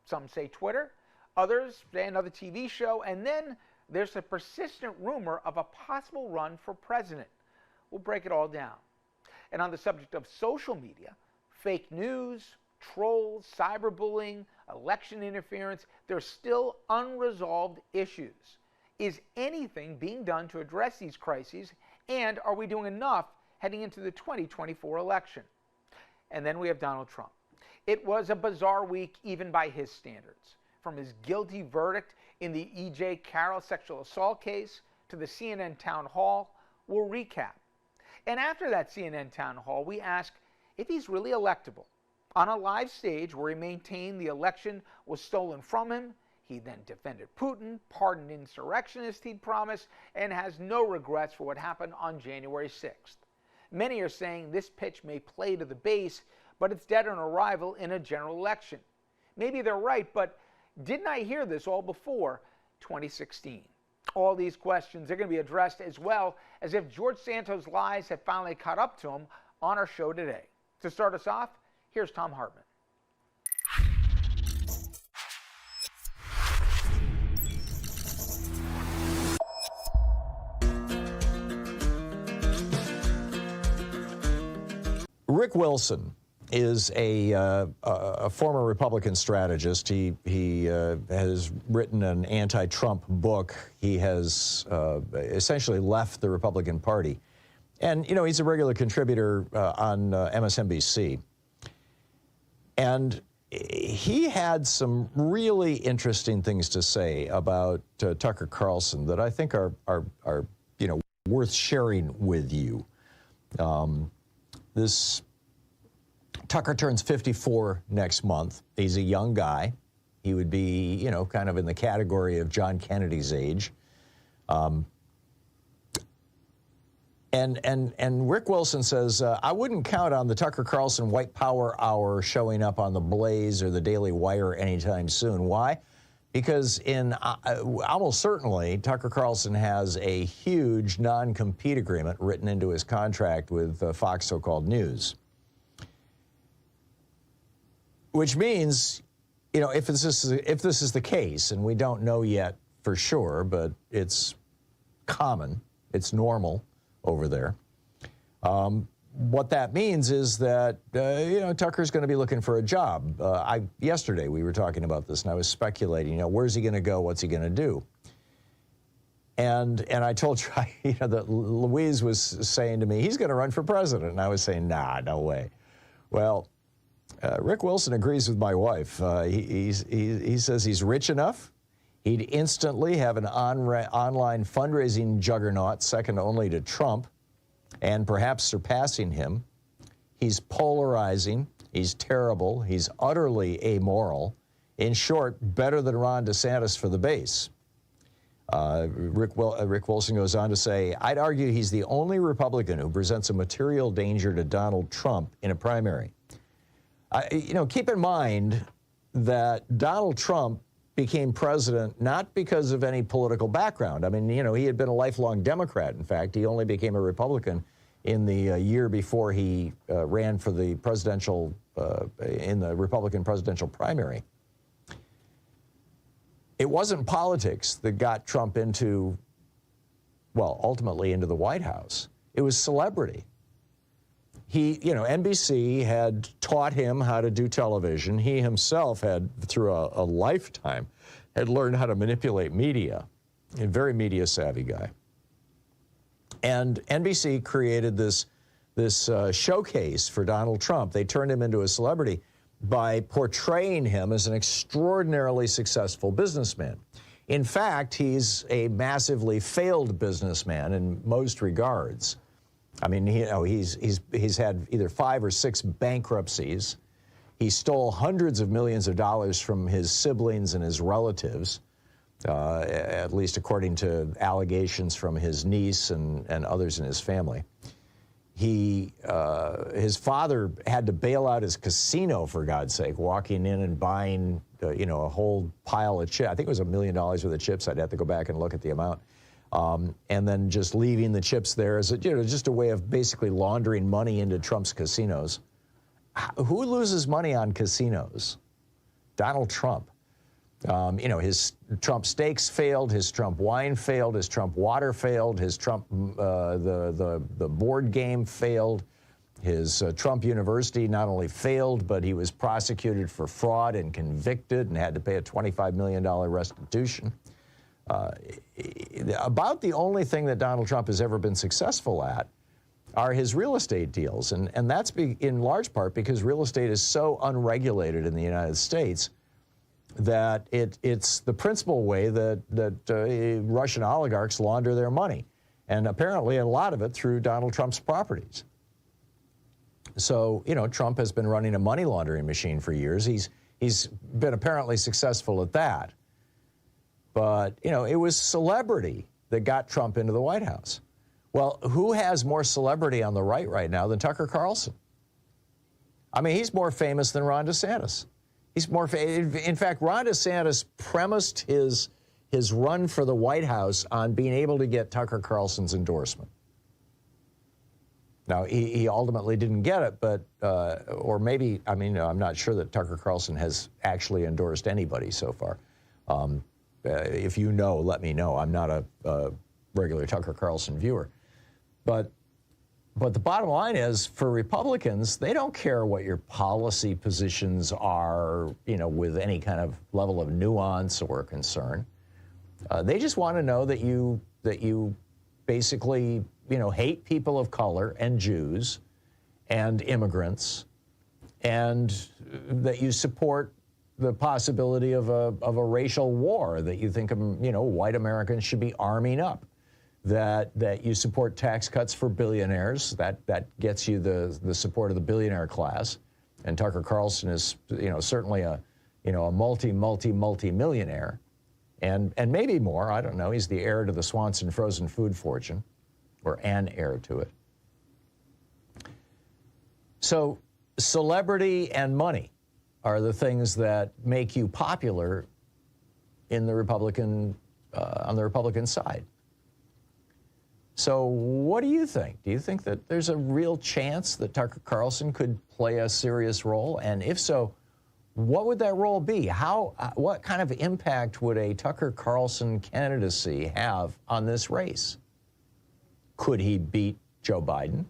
Some say Twitter, others say another TV show, and then there's a persistent rumor of a possible run for president. We'll break it all down. And on the subject of social media, fake news, trolls, cyberbullying, election interference, there's still unresolved issues. Is anything being done to address these crises, and are we doing enough heading into the 2024 election? And then we have Donald Trump. It was a bizarre week even by his standards. From his guilty verdict in the E.J. Karl sexual assault case to the CNN town hall, we'll recap. And after that CNN town hall, we ask if he's really electable. On a live stage where he maintained the election was stolen from him, he then defended Putin, pardoned insurrectionists he'd promised, and has no regrets for what happened on January 6th. Many are saying this pitch may play to the base, but it's dead on arrival in a general election. Maybe they're right, but didn't I hear this all before 2016? All these questions are going to be addressed, as well as if George Santos' lies have finally caught up to him, on our show today. To start us off, here's Thom Hartmann. Rick Wilson is a former Republican strategist. He has written an anti-Trump book. He has essentially left the Republican Party. And, you know, he's a regular contributor on MSNBC. And he had some really interesting things to say about Tucker Carlson that I think are you know, worth sharing with you. Tucker turns 54 next month. He's a young guy. He would be, you know, kind of in the category of John Kennedy's age. And Rick Wilson says, I wouldn't count on the Tucker Carlson White Power Hour showing up on the Blaze or the Daily Wire anytime soon. Why? Because almost certainly Tucker Carlson has a huge non-compete agreement written into his contract with Fox so-called News. Which means, you know, if this is the case, and we don't know yet for sure, but it's common, it's normal over there. What that means is that, you know, Tucker's going to be looking for a job. Yesterday we were talking about this, and I was speculating, you know, where's he going to go? What's he going to do? And I told you, you know, that Louise was saying to me, he's going to run for president. And I was saying, nah, no way. Well, Rick Wilson agrees with my wife. He says he's rich enough. He'd instantly have an online fundraising juggernaut second only to Trump, and perhaps surpassing him. He's polarizing. He's terrible. He's utterly amoral. In short, better than Ron DeSantis for the base. Rick Wilson goes on to say, I'd argue he's the only Republican who presents a material danger to Donald Trump in a primary. You know, keep in mind that Donald Trump became president not because of any political background. I mean, you know, he had been a lifelong Democrat. In fact, he only became a Republican in the year before he ran for the presidential, in the Republican presidential primary. It wasn't politics that got Trump into, well, ultimately into the White House. It was celebrity. He, you know, NBC had taught him how to do television. He himself had, through a lifetime, had learned how to manipulate media. A very media-savvy guy. And NBC created this showcase for Donald Trump. They turned him into a celebrity by portraying him as an extraordinarily successful businessman. In fact, he's a massively failed businessman in most regards. I mean, you know, he's had either 5 or 6 bankruptcies. He stole hundreds of millions of dollars from his siblings and his relatives, at least according to allegations from his niece and others in his family. His father had to bail out his casino, for God's sake, walking in and buying, you know, a whole pile of chips. I think it was $1 million worth of chips. I'd have to go back and look at the amount. And then just leaving the chips there as just a way of basically laundering money into Trump's casinos. Who loses money on casinos? Donald Trump. His Trump steaks failed, his Trump wine failed, his Trump water failed, his Trump, the board game failed, his Trump University not only failed, but he was prosecuted for fraud and convicted and had to pay a $25 million restitution. About the only thing that Donald Trump has ever been successful at are his real estate deals. And that's in large part because real estate is so unregulated in the United States that it's the principal way that Russian oligarchs launder their money. And apparently a lot of it through Donald Trump's properties. So, Trump has been running a money laundering machine for years. He's been apparently successful at that. But, it was celebrity that got Trump into the White House. Well, who has more celebrity on the right now than Tucker Carlson? I mean, he's more famous than Ron DeSantis. In fact, Ron DeSantis premised his run for the White House on being able to get Tucker Carlson's endorsement. Now, he ultimately didn't get it, but, or maybe, I'm not sure that Tucker Carlson has actually endorsed anybody so far. If you know, let me know. I'm not a regular Tucker Carlson viewer. But the bottom line is, for Republicans, they don't care what your policy positions are, with any kind of level of nuance or concern. They just want to know that you basically, hate people of color and Jews and immigrants, and that you support the possibility of a racial war, that you think, white Americans should be arming up, that you support tax cuts for billionaires. That gets you the support of the billionaire class. And Tucker Carlson is, certainly a multi-millionaire. And maybe more, I don't know. He's the heir to the Swanson frozen food fortune, or an heir to it. So celebrity and money are the things that make you popular in the Republican, on the Republican side. So what do you think? Do you think that there's a real chance that Tucker Carlson could play a serious role? And if so, what would that role be? What kind of impact would a Tucker Carlson candidacy have on this race? Could he beat Joe Biden?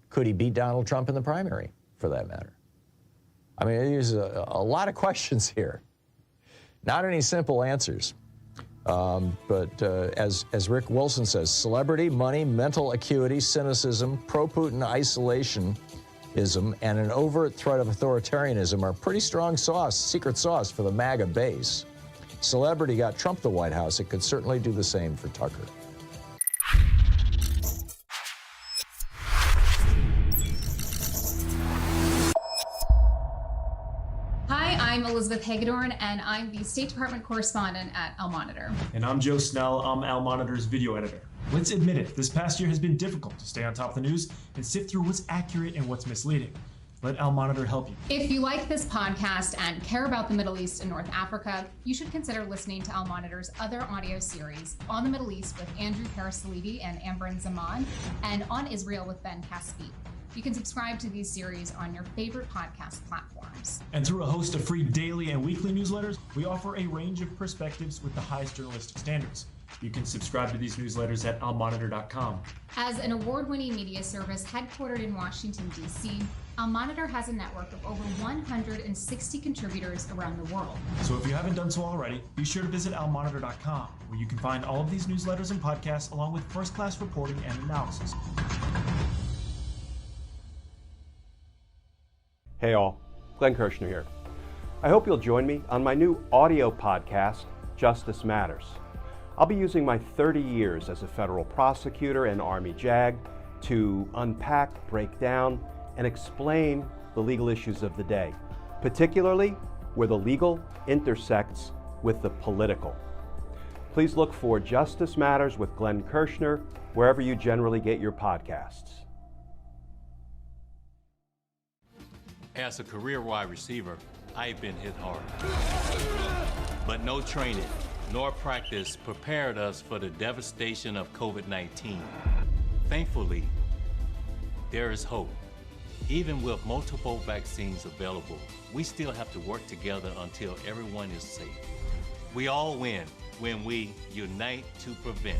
Could he beat Donald Trump in the primary, for that matter? I mean, there's a lot of questions here. Not any simple answers. But as Rick Wilson says, celebrity, money, mental acuity, cynicism, pro-Putin isolationism, and an overt threat of authoritarianism are pretty strong secret sauce for the MAGA base. Celebrity got Trump the White House. It could certainly do the same for Tucker. I'm Elizabeth Hagedorn, and I'm the State Department correspondent at Al Monitor. And I'm Joe Snell. I'm Al Monitor's video editor. Let's admit it, this past year has been difficult to stay on top of the news and sift through what's accurate and what's misleading. Let Al Monitor help you. If you like this podcast and care about the Middle East and North Africa, you should consider listening to Al Monitor's other audio series, On the Middle East with Andrew Parasalidi and Amberin Zaman, and On Israel with Ben Caspi. You can subscribe to these series on your favorite podcast platforms. And through a host of free daily and weekly newsletters, we offer a range of perspectives with the highest journalistic standards. You can subscribe to these newsletters at almonitor.com. As an award-winning media service headquartered in Washington, D.C., Al Monitor has a network of over 160 contributors around the world. So if you haven't done so already, be sure to visit almonitor.com, where you can find all of these newsletters and podcasts, along with first-class reporting and analysis. Hey all, Glenn Kirschner here. I hope you'll join me on my new audio podcast, Justice Matters. I'll be using my 30 years as a federal prosecutor and Army JAG to unpack, break down, and explain the legal issues of the day, particularly where the legal intersects with the political. Please look for Justice Matters with Glenn Kirschner wherever you generally get your podcasts. As a career wide receiver, I've been hit hard. But no training nor practice prepared us for the devastation of COVID-19. Thankfully, there is hope. Even with multiple vaccines available, we still have to work together until everyone is safe. We all win when we unite to prevent.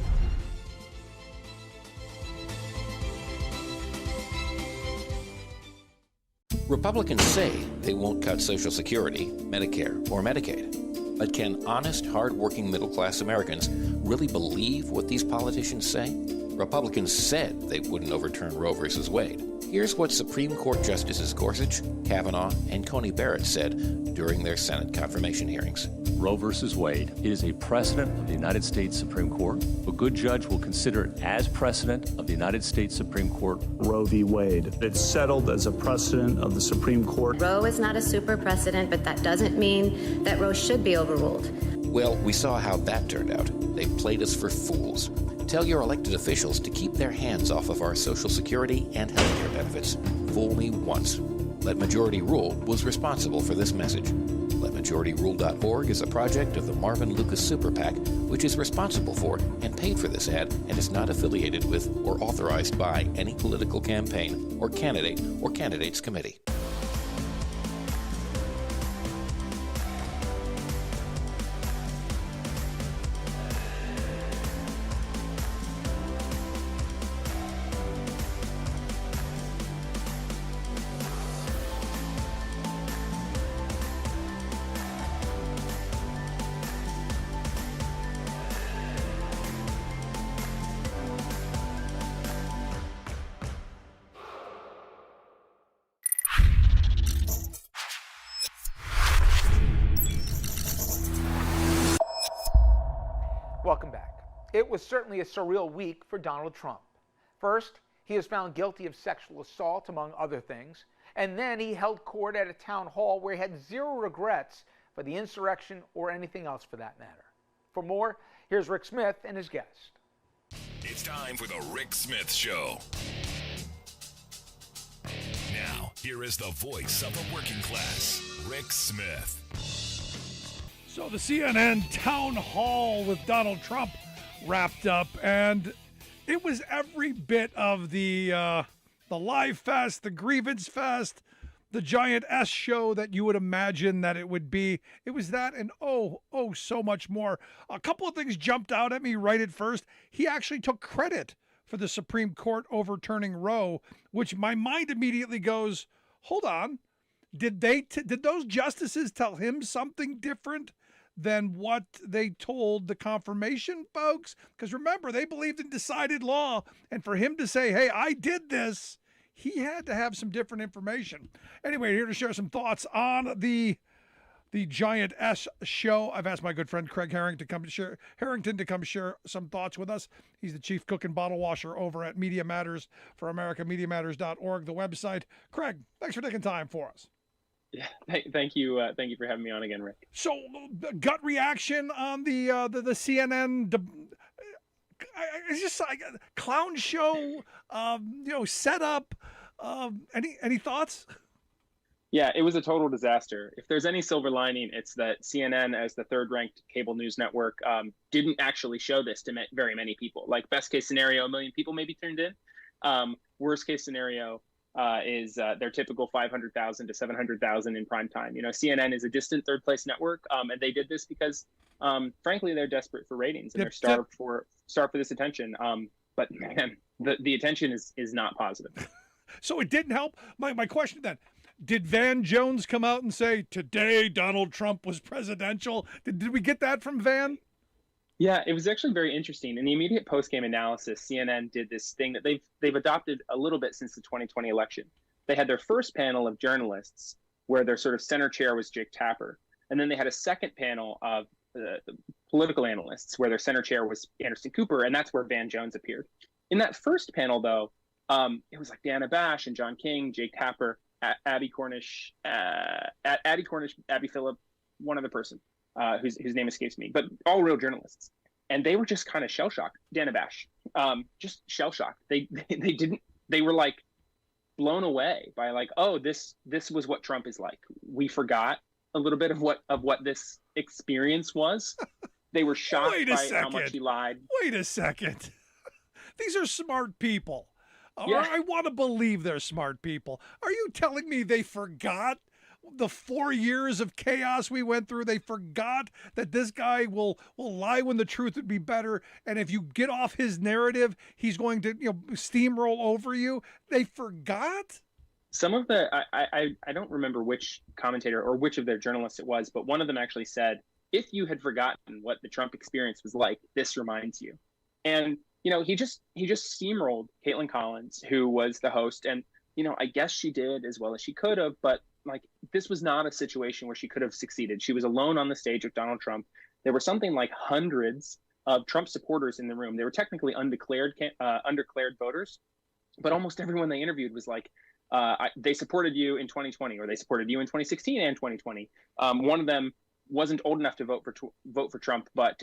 Republicans say they won't cut Social Security, Medicare, or Medicaid. But can honest, hard-working middle-class Americans really believe what these politicians say? Republicans said they wouldn't overturn Roe v. Wade. Here's what Supreme Court Justices Gorsuch, Kavanaugh, and Coney Barrett said during their Senate confirmation hearings. Roe v. Wade. It is a precedent of the United States Supreme Court. A good judge will consider it as precedent of the United States Supreme Court. Roe v. Wade. It's settled as a precedent of the Supreme Court. Roe is not a super precedent, but that doesn't mean that Roe should be overruled. Well, we saw how that turned out. They played us for fools. Tell your elected officials to keep their hands off of our Social Security and health care benefits. Fool me once. Let Majority Rule was responsible for this message. LetMajorityRule.org is a project of the Marvin Lucas Super PAC, which is responsible for and paid for this ad and is not affiliated with or authorized by any political campaign or candidate or candidates committee. Welcome back. It was certainly a surreal week for Donald Trump. First, he was found guilty of sexual assault, among other things, and then he held court at a town hall where he had zero regrets for the insurrection or anything else for that matter. For more, here's Rick Smith and his guest. It's time for the Rick Smith Show. Now, here is the voice of the working class, Rick Smith. So the CNN town hall with Donald Trump wrapped up, and it was every bit of the live fest, the grievance fest, the giant S show that you would imagine that it would be. It was that and so much more. A couple of things jumped out at me right at first. He actually took credit for the Supreme Court overturning Roe, which my mind immediately goes, hold on. Did those justices tell him something different than what they told the confirmation folks? Because remember, they believed in decided law, and for him to say, hey, I did this, he had to have some different information. Anyway, here to share some thoughts on the giant S show. I've asked my good friend Craig Harrington to come share some thoughts with us. He's the chief cook and bottle washer over at Media Matters for America, MediaMatters.org, the website. Craig, thanks for taking time for us. Yeah, thank you for having me on again, Rick. So, gut reaction on the CNN. It's just like a clown show, setup. Any thoughts? Yeah, it was a total disaster. If there's any silver lining, it's that CNN, as the third-ranked cable news network, didn't actually show this to very many people. Like, best case scenario, 1 million people maybe tuned in. Worst case scenario is their typical 500,000 to 700,000 in prime time. CNN is a distant third-place network, and they did this because, frankly, they're desperate for ratings and they're starved for this attention. But man, the attention is not positive. So it didn't help. My question then. Did Van Jones come out and say, today Donald Trump was presidential? Did we get that from Van? Yeah, it was actually very interesting. In the immediate post-game analysis, CNN did this thing that they've adopted a little bit since the 2020 election. They had their first panel of journalists where their sort of center chair was Jake Tapper. And then they had a second panel of political analysts where their center chair was Anderson Cooper, and that's where Van Jones appeared. In that first panel, though, it was like Dana Bash and John King, Jake Tapper, Abby Cornish, Abby Phillip, one other person whose name escapes me, but all real journalists. And they were just kind of shell-shocked. Dana Bash, just shell-shocked. They were like blown away by like, oh, this was what Trump is like. We forgot a little bit of what this experience was. They were shocked by how much he lied. Wait a second. These are smart people. Or I want to believe they're smart people. Are you telling me they forgot the 4 years of chaos we went through? They forgot that this guy will lie when the truth would be better, and if you get off his narrative, he's going to steamroll over you. They forgot? Some of the I don't remember which commentator or which of their journalists it was, but one of them actually said, if you had forgotten what the Trump experience was like, this reminds you. And he just steamrolled Caitlin Collins, who was the host, and I guess she did as well as she could have, but this was not a situation where she could have succeeded. She was alone on the stage with Donald Trump. There were something like hundreds of Trump supporters in the room. They were technically undeclared voters, but almost everyone they interviewed was like, they supported you in 2020, or they supported you in 2016 and 2020. One of them wasn't old enough to vote for Trump, but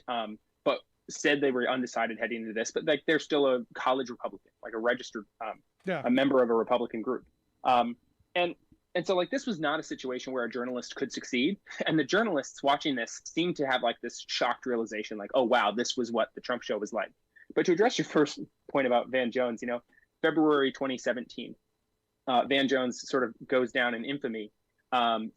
said they were undecided heading into this, but they're still a college Republican, like a registered, a member of a Republican group. And so this was not a situation where a journalist could succeed. And the journalists watching this seemed to have this shocked realization, oh, wow, this was what the Trump show was like. But to address your first point about Van Jones, February 2017, Van Jones sort of goes down in infamy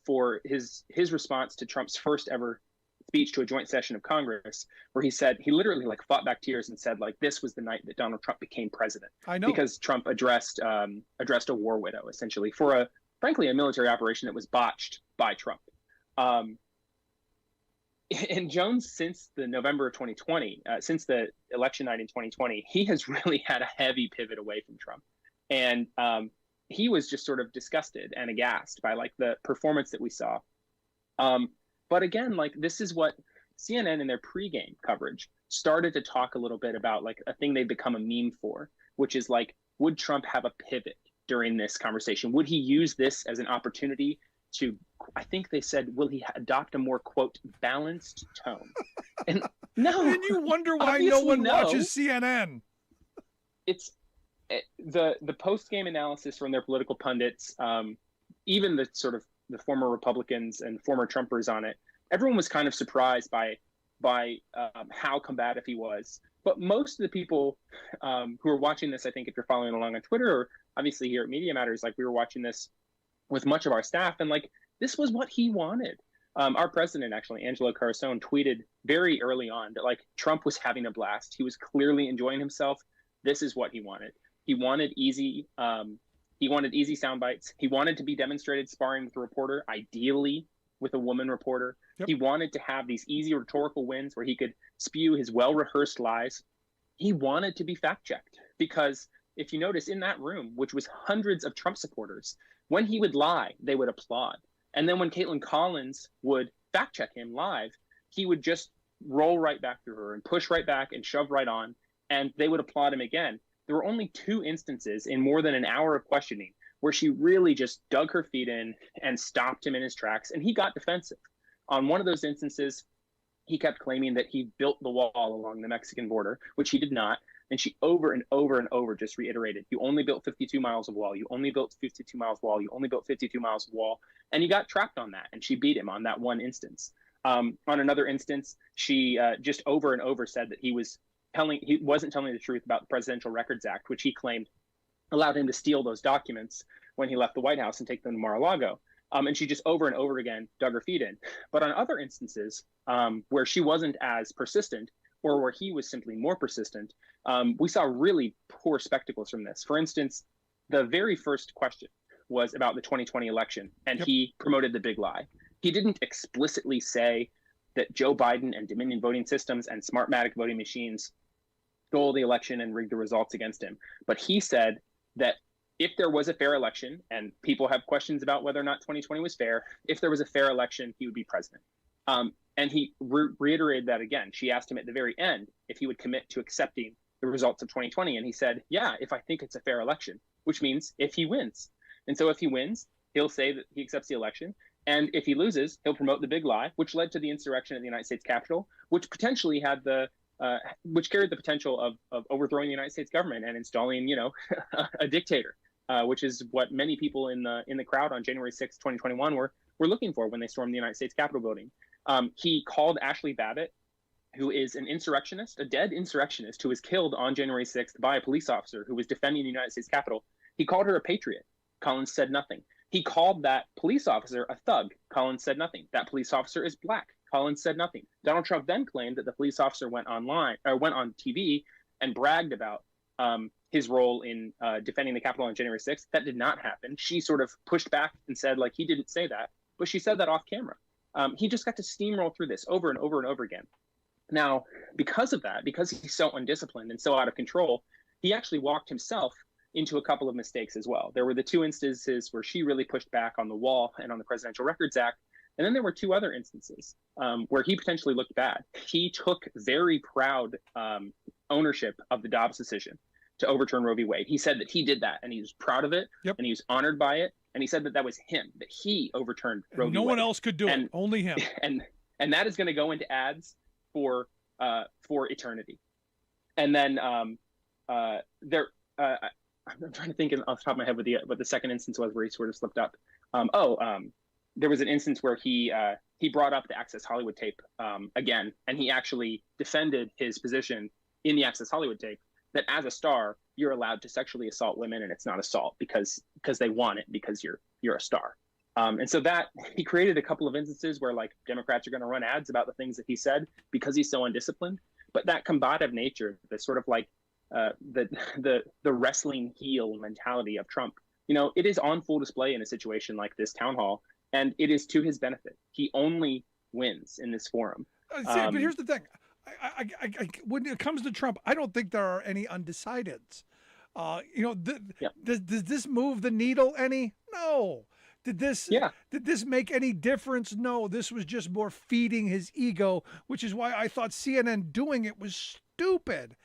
for his response to Trump's first ever speech to a joint session of Congress, where he said, he literally fought back tears and said, this was the night that Donald Trump became president. I know. Because Trump addressed a war widow, essentially, for frankly, a military operation that was botched by Trump. And Jones, since the November of 2020, since the election night in 2020, he has really had a heavy pivot away from Trump. And he was just sort of disgusted and aghast by the performance that we saw. But again, this is what CNN in their pregame coverage started to talk a little bit about, a thing they've become a meme for, which is would Trump have a pivot during this conversation? Would he use this as an opportunity to, I think they said, will he adopt a more, quote, balanced tone? And no. And you wonder why no one watches CNN. It's the post-game analysis from their political pundits, even the sort of the former Republicans and former Trumpers on it. Everyone was kind of surprised by how combative he was. But most of the people who are watching this, I think if you're following along on Twitter, or obviously here at Media Matters, we were watching this with much of our staff, and this was what he wanted. Our president, actually, Angelo Carson, tweeted very early on that Trump was having a blast. He was clearly enjoying himself. This is what he wanted. He wanted easy sound bites. He wanted to be demonstrated sparring with a reporter, ideally with a woman reporter. Yep. He wanted to have these easy rhetorical wins where he could spew his well-rehearsed lies. He wanted to be fact-checked because if you notice in that room, which was hundreds of Trump supporters, when he would lie, they would applaud. And then when Caitlin Collins would fact-check him live, he would just roll right back through her and push right back and shove right on, and they would applaud him again. There were only 2 instances in more than an hour of questioning where she really just dug her feet in and stopped him in his tracks, and he got defensive. On one of those instances, he kept claiming that he built the wall along the Mexican border, which he did not. And she over and over and over just reiterated, you only built 52 miles of wall. You only built 52 miles of wall. You only built 52 miles of wall. And he got trapped on that. And she beat him on that one instance. On another instance, she just over and over said that he wasn't telling the truth about the Presidential Records Act, which he claimed allowed him to steal those documents when he left the White House and take them to Mar-a-Lago. And she just over and over again dug her feet in. But on other instances where she wasn't as persistent, or where he was simply more persistent, we saw really poor spectacles from this. For instance, the very first question was about the 2020 election, and he promoted the big lie. He didn't explicitly say that Joe Biden and Dominion voting systems and Smartmatic voting machines stole the election and rigged the results against him. But he said that if there was a fair election, and people have questions about whether or not 2020 was fair, if there was a fair election, he would be president. And he reiterated that again. She asked him at the very end if he would commit to accepting the results of 2020. And he said, yeah, if I think it's a fair election, which means if he wins. And so if he wins, he'll say that he accepts the election. And if he loses, he'll promote the big lie, which led to the insurrection at the United States Capitol, which potentially had which carried the potential of overthrowing the United States government and installing, a dictator, which is what many people in the crowd on January 6, 2021 were looking for when they stormed the United States Capitol building. He called Ashley Babbitt who is an insurrectionist, a dead insurrectionist who was killed on January 6th by a police officer who was defending the United States Capitol. He called her a patriot. Collins said nothing. He called that police officer a thug. Collins said nothing. That police officer is black. Collins said nothing. Donald Trump then claimed that the police officer went on TV and bragged about his role in defending the Capitol on January 6th. That did not happen. She sort of pushed back and said, like, he didn't say that, but she said that off camera. He just got to steamroll through this over and over and over again. Now, because of that, because he's so undisciplined and so out of control, he actually walked himself into a couple of mistakes as well. There were the two instances where she really pushed back on the wall and on the Presidential Records Act. And then there were two other instances where he potentially looked bad. He took very proud ownership of the Dobbs decision to overturn Roe v. Wade. He said that he did that, and he was proud of it, and he was honored by it. And he said that that was him, that he overturned Roe v. Wade. No one else could do it, only him. And that is going to go into ads for eternity. And then I'm trying to think off the top of my head what the second instance was where he sort of slipped up. There was an instance where he brought up the Access Hollywood tape again, and he actually defended his position in the Access Hollywood tape that as a star, you're allowed to sexually assault women, and it's not assault because they want it, because you're a star. And so that he created a couple of instances where like Democrats are going to run ads about the things that he said because he's so undisciplined. But that combative nature, the sort of like the wrestling heel mentality of Trump, it is on full display in a situation like this town hall, and it is to his benefit. He only wins in this forum. But here's the thing. When it comes to Trump, I don't think there are any undecideds. Does this move the needle any? No. Did this make any difference? No. This was just more feeding his ego, which is why I thought CNN doing it was stupid.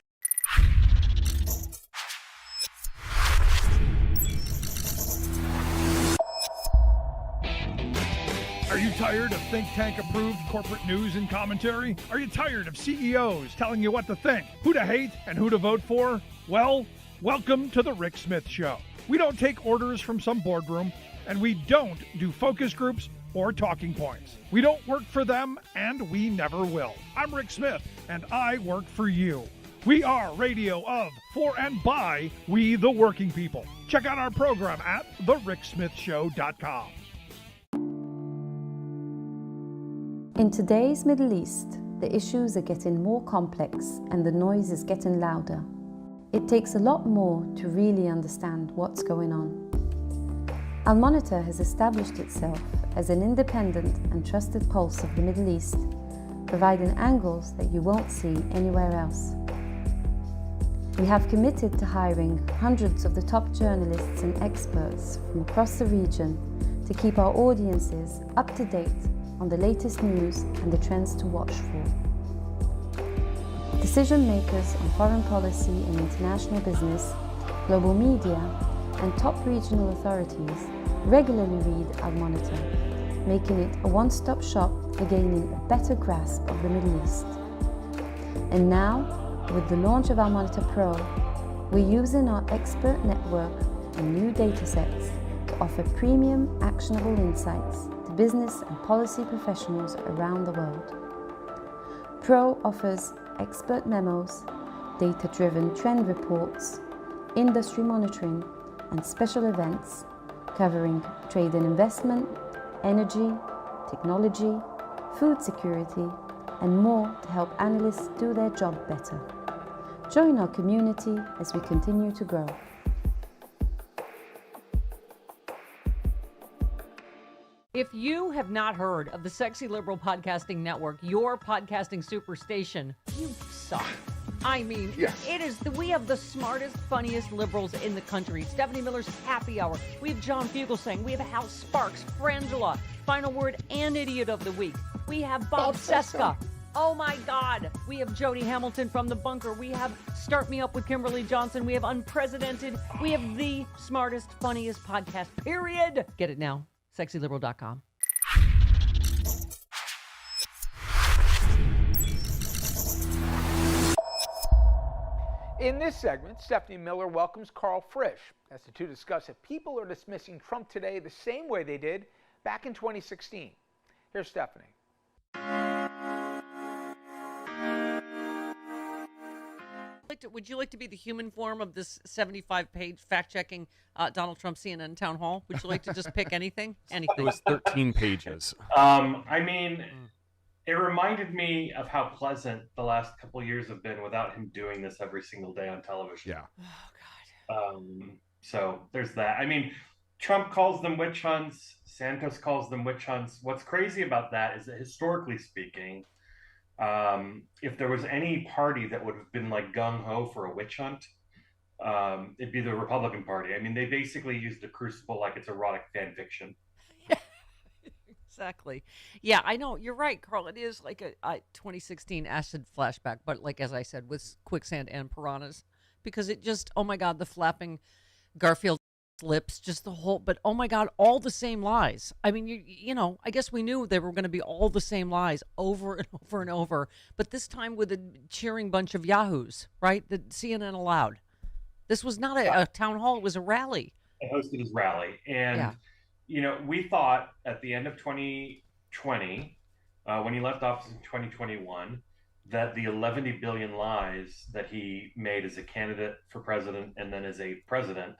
Are you tired of think tank approved corporate news and commentary? Are you tired of CEOs telling you what to think, who to hate, and who to vote for? Well, welcome to the Rick Smith Show. We don't take orders from some boardroom, and we don't do focus groups or talking points. We don't work for them, and we never will. I'm Rick Smith, and I work for you. We are radio of, for, and by we the working people. Check out our program at thericksmithshow.com. In today's Middle East, the issues are getting more complex and the noise is getting louder. It takes a lot more to really understand what's going on. Al Monitor has established itself as an independent and trusted pulse of the Middle East, providing angles that you won't see anywhere else. We have committed to hiring hundreds of the top journalists and experts from across the region to keep our audiences up to date on the latest news and the trends to watch for. Decision makers on foreign policy and international business, global media, and top regional authorities regularly read Al Monitor, making it a one-stop shop for gaining a better grasp of the Middle East. And now, with the launch of Al Monitor Pro, we're using our expert network and new datasets to offer premium, actionable insights to business and policy professionals around the world. Pro offers expert memos, data-driven trend reports, industry monitoring, and special events covering trade and investment, energy, technology, food security, and more to help analysts do their job better. Join our community as we continue to grow. If you have not heard of the Sexy Liberal Podcasting Network, your podcasting superstation, you suck. I mean, we have the smartest, funniest liberals in the country. Stephanie Miller's Happy Hour. We have John Fugelsang. We have Hal Sparks, Frangela, Final Word and Idiot of the Week. We have Bob Seska. Oh my God. We have Jody Hamilton from The Bunker. We have Start Me Up with Kimberly Johnson. We have Unprecedented. We have the smartest, funniest podcast, period. Get it now. SexyLiberal.com. In this segment, Stephanie Miller welcomes Karl Frisch as the two discuss if people are dismissing Trump today the same way they did back in 2016. Here's Stephanie. Would you like to be the human form of this 75-page fact-checking Donald Trump CNN town hall? Would you like to just pick anything? Anything. It was 13 pages. I mean, it reminded me of how pleasant the last couple of years have been without him doing this every single day on television. Yeah. Oh God. So there's that. I mean, Trump calls them witch hunts. Santos calls them witch hunts. What's crazy about that is that historically speaking, if there was any party that would have been like gung-ho for a witch hunt, it'd be the Republican Party. I mean, they basically used the Crucible like it's erotic fan fiction. Exactly. Yeah, I know. You're right, Karl. It is like a 2016 acid flashback, but like, as I said, with quicksand and piranhas, because it just, oh my God, the flapping Garfield lips, just the whole, but oh my God, all the same lies. I mean, you know, I guess we knew they were going to be all the same lies over and over and over, but this time with a cheering bunch of yahoos, right? That CNN allowed. This was not a town hall, it was a rally. He hosted his rally. And, you know, we thought at the end of 2020, when he left office in 2021, that the 11 billion lies that he made as a candidate for president and then as a president,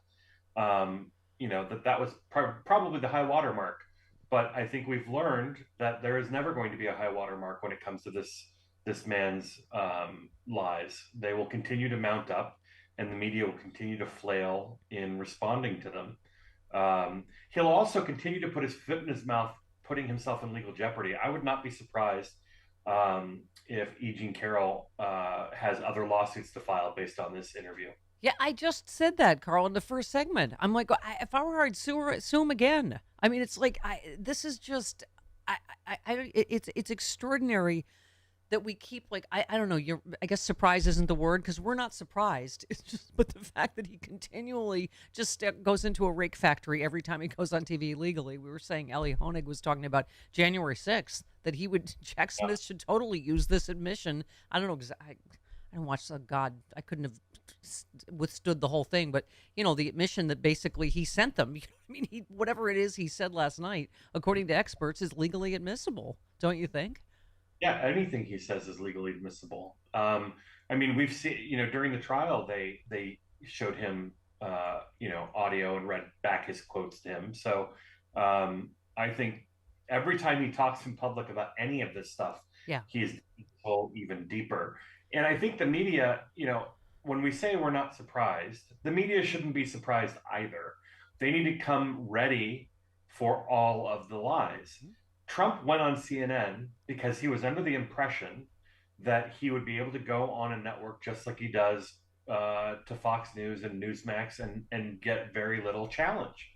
you know, that was probably the high water mark. But I think we've learned that there is never going to be a high water mark when it comes to this man's lies. They will continue to mount up, and the media will continue to flail in responding to them. He'll also continue to put his foot in his mouth, putting himself in legal jeopardy. I would not be surprised if E. Jean Carroll has other lawsuits to file based on this interview. Yeah, I just said that, Karl, in the first segment. I'm like, if I were her, I'd sue him again. I mean, it's like, this is just, it's extraordinary that we keep, like, I don't know, I guess surprise isn't the word, because we're not surprised. It's just, but the fact that he continually just goes into a rake factory every time he goes on TV legally. We were saying Ellie Honig was talking about January 6th, that Jack Smith should totally use this admission. I don't know, because I didn't watch, God, I couldn't have withstood the whole thing, but you know, the admission that basically he sent them. I mean, whatever it is he said last night, according to experts, is legally admissible. Don't you think? Yeah, anything he says is legally admissible. I mean, we've seen, you know, during the trial, they showed him, you know, audio and read back his quotes to him. So I think every time he talks in public about any of this stuff, he's even deeper. And I think the media, you know, when we say we're not surprised, the media shouldn't be surprised either. They need to come ready for all of the lies. Trump went on CNN because he was under the impression that he would be able to go on a network just like he does to Fox News and Newsmax and get very little challenge.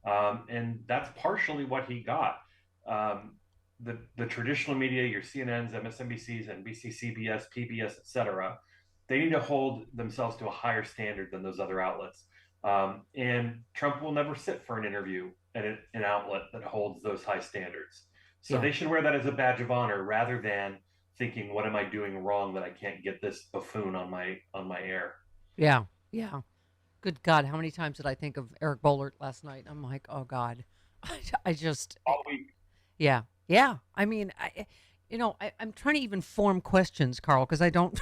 And that's partially what he got. The traditional media, your CNNs, MSNBCs, NBC, CBS, PBS, etc., they need to hold themselves to a higher standard than those other outlets. And Trump will never sit for an interview at an outlet that holds those high standards. So they should wear that as a badge of honor rather than thinking, what am I doing wrong that I can't get this buffoon on my air? Yeah. Good God, how many times did I think of Eric Boehlert last night? I'm like, oh God, I just... All week. Yeah. I mean, I'm trying to even form questions, Karl, because I don't...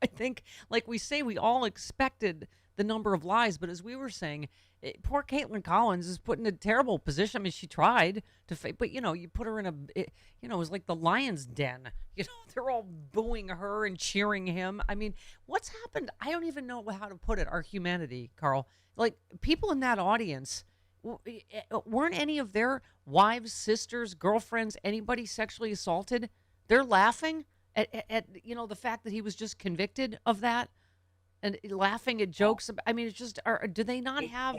I think, like we say, we all expected the number of lies, but as we were saying, poor Caitlin Collins is put in a terrible position. I mean, she tried to, but you put her in it was like the lion's den. They're all booing her and cheering him. I mean, what's happened? I don't even know how to put it. Our humanity, Karl. Like, people in that audience, weren't any of their wives, sisters, girlfriends, anybody sexually assaulted? They're laughing at the fact that he was just convicted of that, and laughing at jokes. I mean, it's just, do they not have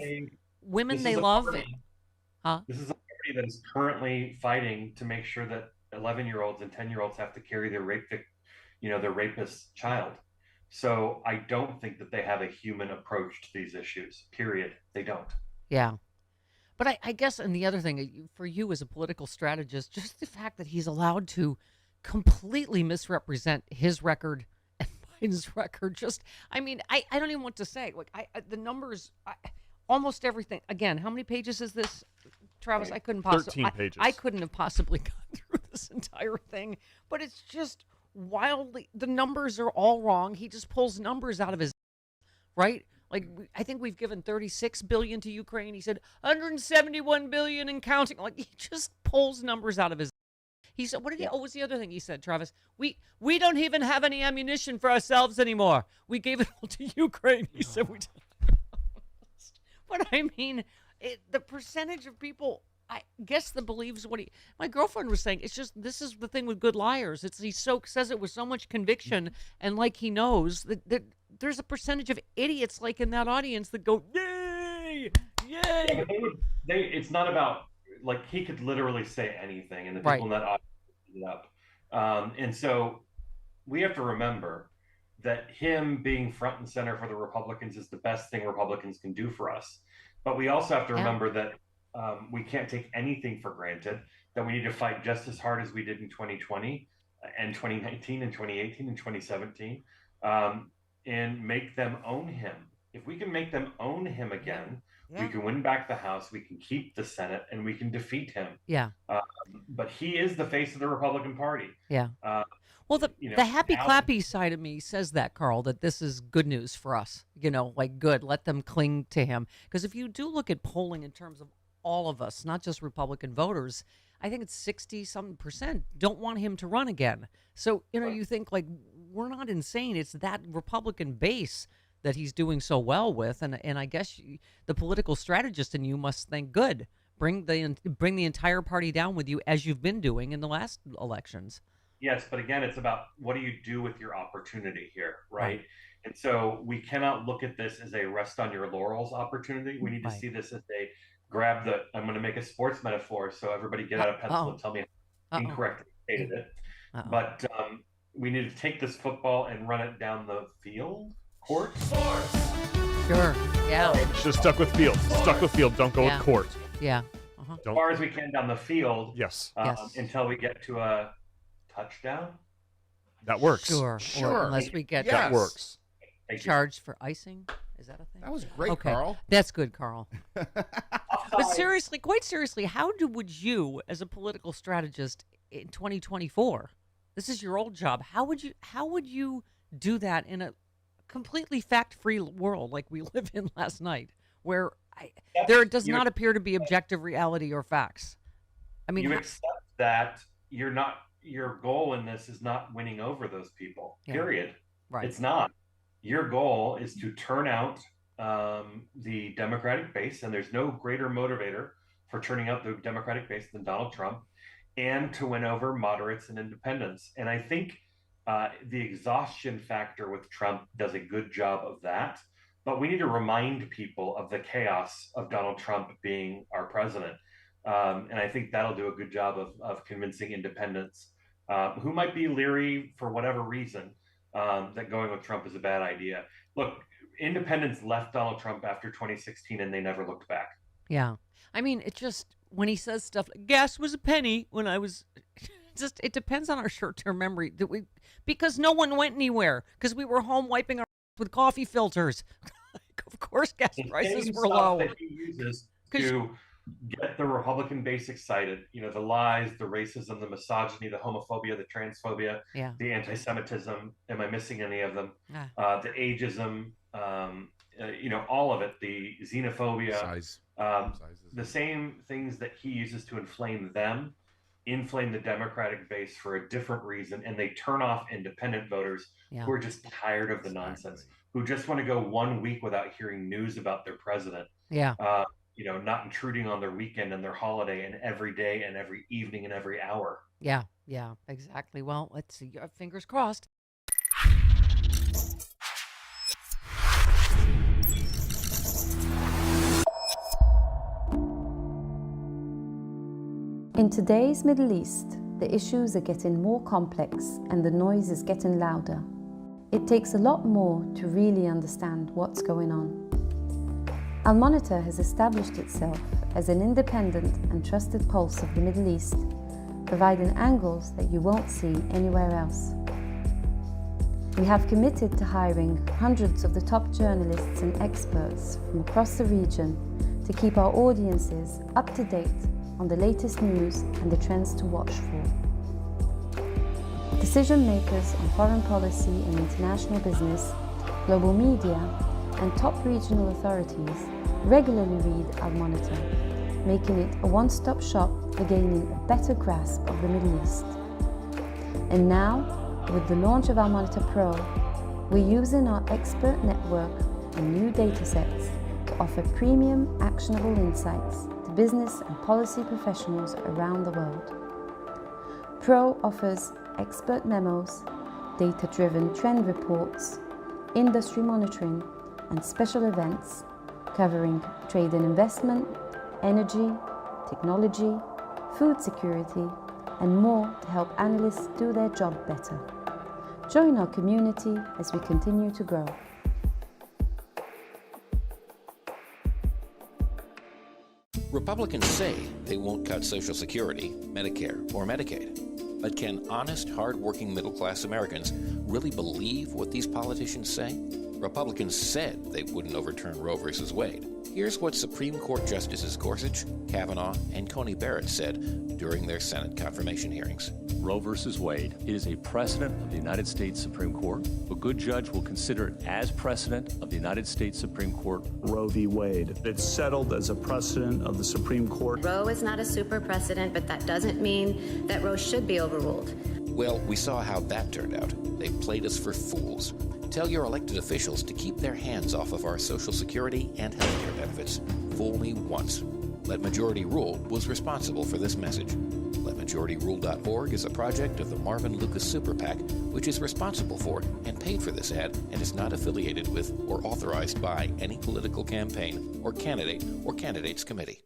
women they love? This is a party that is currently fighting to make sure that 11-year-olds and 10-year-olds have to carry their their rapist's child. So I don't think that they have a human approach to these issues, period. They don't. Yeah. But I guess, and the other thing, for you as a political strategist, just the fact that he's allowed to completely misrepresent his record and Biden's record. Just, I mean, I don't even want to say, like, the numbers, almost everything. Again, how many pages is this, Travis? I couldn't possibly. 13 pages. I couldn't have possibly gone through this entire thing, but it's just wildly, the numbers are all wrong. He just pulls numbers out of his, right? Like, I think we've given $36 billion to Ukraine. He said $171 billion and counting. Like, he just pulls numbers out of his. He said, what was the other thing he said, Travis? We don't even have any ammunition for ourselves anymore. We gave it all to Ukraine. He said we did. But I mean, the percentage of people, I guess, that believes what my girlfriend was saying. It's just, this is the thing with good liars. He says it with so much conviction, and like he knows that there's a percentage of idiots like in that audience that go, yay, yay. Yeah, it's not about, like, he could literally say anything, and the people in that audience pick it up. And so we have to remember that him being front and center for the Republicans is the best thing Republicans can do for us. But we also have to remember that we can't take anything for granted, that we need to fight just as hard as we did in 2020 and 2019 and 2018 and 2017, and make them own him. If we can make them own him again, we can win back the House, we can keep the Senate, and we can defeat him. Yeah. But he is the face of the Republican Party. Yeah. Well, the happy clappy side of me says that, Karl, that this is good news for us. Like, good. Let them cling to him. Because if you do look at polling in terms of all of us, not just Republican voters, I think it's 60-something% don't want him to run again. So, you think, like, we're not insane. It's that Republican base that he's doing so well with. And I guess the political strategist in you must think, good, bring the entire party down with you, as you've been doing in the last elections. Yes, but again, it's about what do you do with your opportunity here, right? And so we cannot look at this as a rest on your laurels opportunity. We need to see this as a I'm going to make a sports metaphor, so everybody get out a pencil and tell me I incorrectly stated it. But we need to take this football and run it down the court. Sure, yeah. Just stuck with field. Stuck with field. Don't go with court. Yeah. As far as we can down the field. Yes. Until we get to a touchdown. That works. Sure. Or unless we get that works. Charged for icing. Is that a thing? That was great, Karl. That's good, Karl. But seriously, quite seriously, how would you, as a political strategist in 2024, this is your old job, how would you do that in a completely fact-free world like we live in last night, where there does not appear to be objective reality or facts? I mean, you accept that your goal in this is not winning over those people, period. Right. It's not. Your goal is to turn out the Democratic base, and there's no greater motivator for turning out the Democratic base than Donald Trump, and to win over moderates and independents. And I think the exhaustion factor with Trump does a good job of that. But we need to remind people of the chaos of Donald Trump being our president. And I think that'll do a good job of convincing independents who might be leery for whatever reason that going with Trump is a bad idea. Look, independents left Donald Trump after 2016 and they never looked back. Yeah. I mean, it just, when he says stuff like gas was a penny when I was, it depends on our short-term memory because no one went anywhere because we were home wiping our with coffee filters. Of course, gas prices were low. That he uses to get the Republican base excited, the lies, the racism, the misogyny, the homophobia, the transphobia, the anti-Semitism. Am I missing any of them? The ageism, all of it, the xenophobia, the same things that he uses to inflame the Democratic base for a different reason, and they turn off independent voters who are just tired of the nonsense, who just want to go 1 week without hearing news about their president. Not intruding on their weekend and their holiday and every day and every evening and every hour. Yeah, exactly. Well, let's see. Fingers crossed. In today's Middle East, the issues are getting more complex and the noise is getting louder. It takes a lot more to really understand what's going on. Al Monitor has established itself as an independent and trusted pulse of the Middle East, providing angles that you won't see anywhere else. We have committed to hiring hundreds of the top journalists and experts from across the region to keep our audiences up to date on the latest news and the trends to watch for. Decision makers on foreign policy and international business, global media, and top regional authorities regularly read our monitor, making it a one-stop shop for gaining a better grasp of the Middle East. And now, with the launch of our Monitor Pro, we're using our expert network and new datasets to offer premium, actionable insights to business and policy professionals around the world. Pro offers expert memos, data-driven trend reports, industry monitoring, and special events covering trade and investment, energy, technology, food security, and more to help analysts do their job better. Join our community as we continue to grow. Republicans say they won't cut Social Security, Medicare, or Medicaid. But can honest, hard-working middle-class Americans really believe what these politicians say? Republicans said they wouldn't overturn Roe v. Wade. Here's what Supreme Court Justices Gorsuch, Kavanaugh, and Coney Barrett said during their Senate confirmation hearings. Roe v. Wade, it is a precedent of the United States Supreme Court. A good judge will consider it as precedent of the United States Supreme Court. Roe v. Wade. It's settled as a precedent of the Supreme Court. Roe is not a super precedent, but that doesn't mean that Roe should be overruled. Well, we saw how that turned out. They played us for fools. Tell your elected officials to keep their hands off of our Social Security and health care benefits. Fool me once. Let Majority Rule was responsible for this message. LetMajorityRule.org is a project of the Marvin Lucas Super PAC, which is responsible for and paid for this ad and is not affiliated with or authorized by any political campaign or candidate or candidates committee.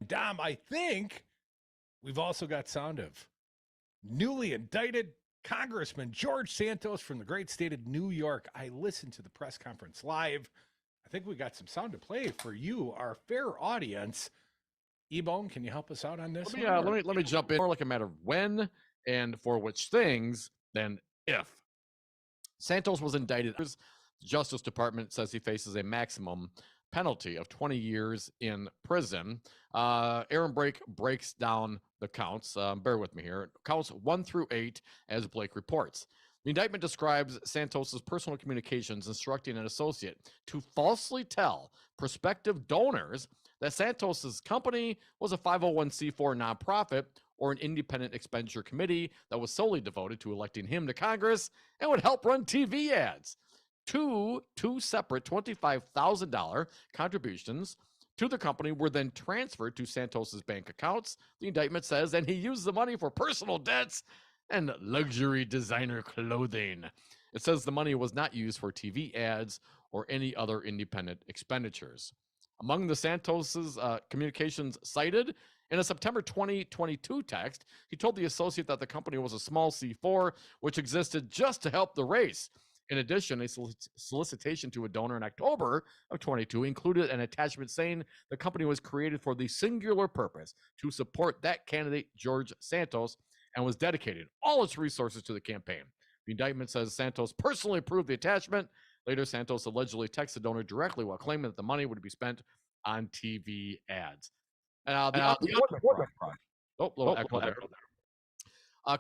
Dom, I think we've also got sound of newly indicted Congressman George Santos from the great state of New York. I listened to the press conference live. I think we got some sound to play for you, our fair audience. E-Bone, can you help us out on this? Let me jump in. More like a matter of when and for which things than if. Santos was indicted. The Justice Department says he faces a maximum penalty of 20 years in prison. Aaron Blake breaks down the counts. Bear with me here. Counts 1 through 8 as Blake reports. The indictment describes Santos's personal communications instructing an associate to falsely tell prospective donors that Santos's company was a 501c4 nonprofit or an independent expenditure committee that was solely devoted to electing him to Congress and would help run TV ads. Two separate $25,000 contributions to the company were then transferred to Santos's bank accounts, the indictment says, and he used the money for personal debts and luxury designer clothing. It says the money was not used for TV ads or any other independent expenditures. Among the Santos's communications cited, in a September 2022 text, he told the associate that the company was a small C4, which existed just to help the race. In addition, a solicitation to a donor in October of 22 included an attachment saying the company was created for the singular purpose to support that candidate, George Santos, and was dedicated all its resources to the campaign. The indictment says Santos personally approved the attachment. Later, Santos allegedly texted the donor directly while claiming that the money would be spent on TV ads.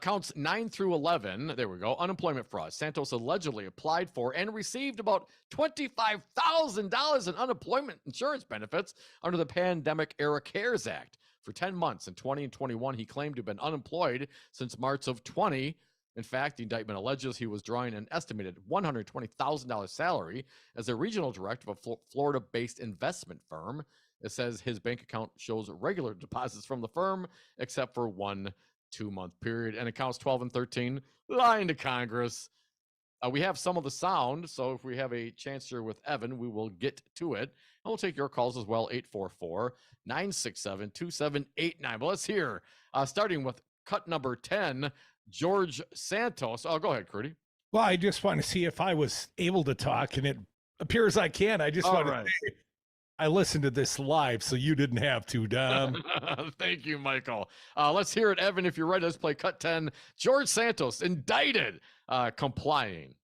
Counts 9 through 11, there we go, unemployment fraud. Santos allegedly applied for and received about $25,000 in unemployment insurance benefits under the pandemic-era CARES Act. For 10 months in 20 and 21, he claimed to have been unemployed since March of 20. In fact, the indictment alleges he was drawing an estimated $120,000 salary as a regional director of a Florida-based investment firm. It says his bank account shows regular deposits from the firm, except for 1 2-month period, and accounts 12 and 13 lying to Congress. We have some of the sound, so if we have a chance here with Evan, we will get to it. And we'll take your calls as well, 844-967-2789. But let's hear, starting with cut number 10, George Santos. Oh, go ahead, Crudy. Well, I just want to see if I was able to talk, and it appears I can. I just want to say I listened to this live, so you didn't have to, Dom. Thank you, Michael. Let's hear it, Evan. If you're ready, let's play cut 10. George Santos, indicted, complying.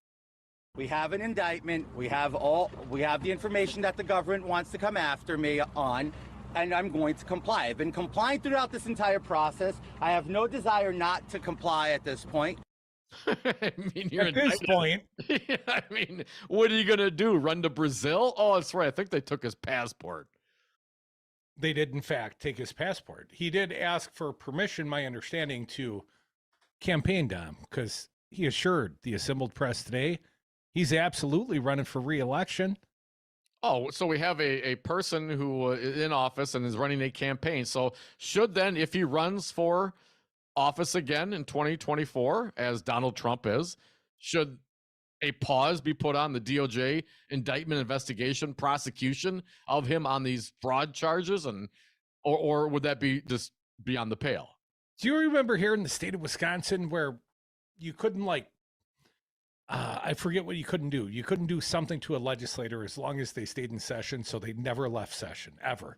We have an indictment. We have the information that the government wants to come after me on, and I'm going to comply. I've been complying throughout this entire process. I have no desire not to comply at this point. I mean, you're at this point. I mean, what are you going to do? Run to Brazil? Oh, that's right. I think they took his passport. They did, in fact, take his passport. He did ask for permission, my understanding, to campaign, Dom, because he assured the assembled press today he's absolutely running for re-election. Oh, so we have a person who is in office and is running a campaign. So should then, if he runs for office again in 2024, as Donald Trump is, should a pause be put on the DOJ indictment, investigation, prosecution of him on these fraud charges, and or would that be just beyond the pale? Do you remember here in the state of Wisconsin where you couldn't I forget what you couldn't do. You couldn't do something to a legislator as long as they stayed in session, so they never left session, ever.